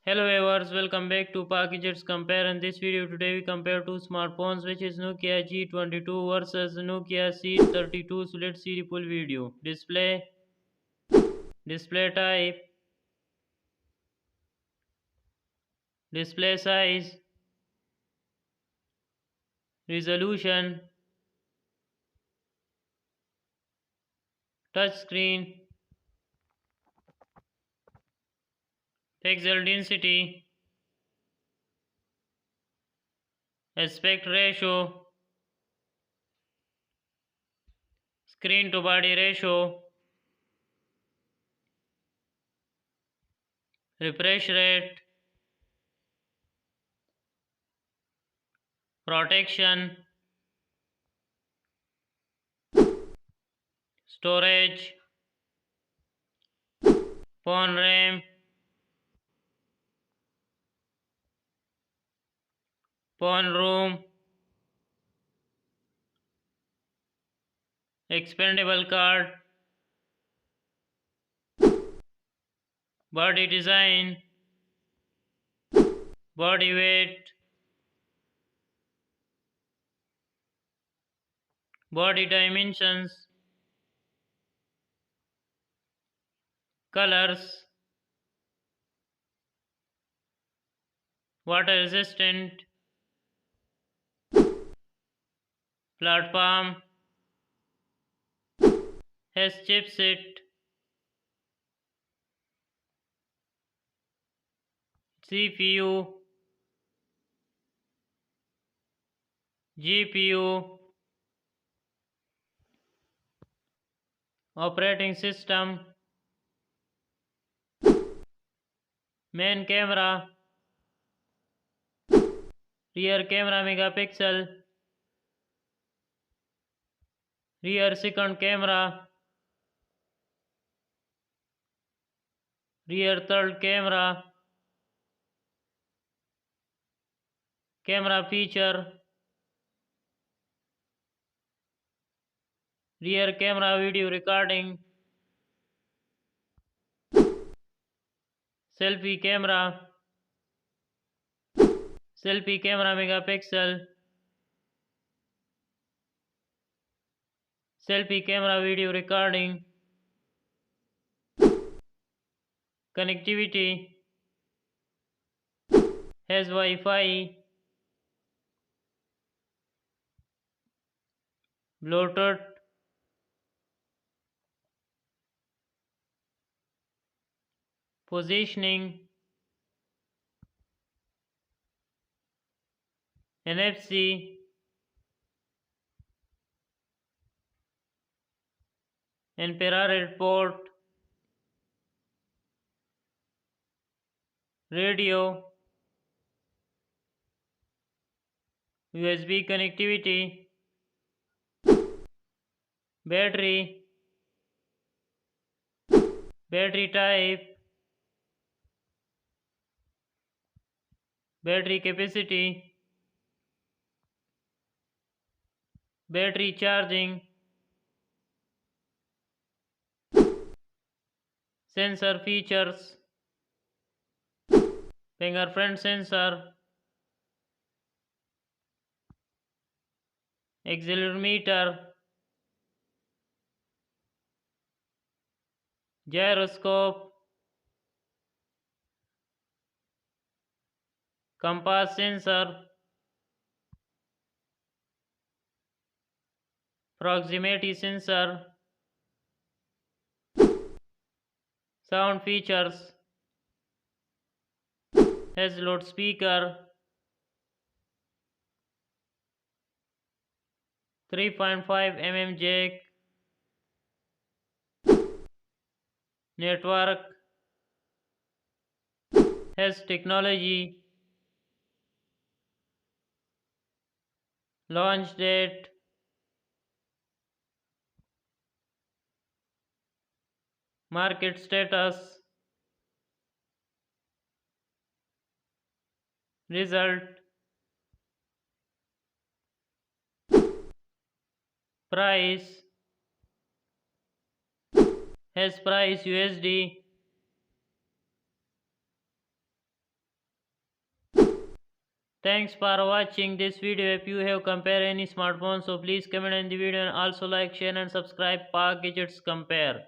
Hello viewers, welcome back to Packages Compare. In this video today we compare two smartphones which is Nokia G22 versus Nokia C32. So let's see the full video. Display type, display size, resolution, touch screen, pixel density, aspect ratio, screen to body ratio, refresh rate, protection, storage, phone RAM, phone room, expandable card, body design, body weight, body dimensions, colors, water resistant, platform, has chipset, CPU, GPU, operating system, main camera, rear camera megapixel, rear second camera, rear third camera, camera feature, rear camera video recording, selfie camera, selfie camera megapixel, selfie camera video recording, connectivity, has Wi-Fi, Bluetooth, positioning, NFC, infrared port, radio, USB connectivity, battery, battery type, battery capacity, battery charging, sensor features, fingerprint sensor, accelerometer, gyroscope, compass sensor, proximity sensor, sound features, has loudspeaker, 3.5 mm jack, network, has technology, launch date, market status, result, price, has price USD, Thanks for watching this video. If you have compare any smartphone, so please comment in the video and also like, share and subscribe Park Gadgets Compare.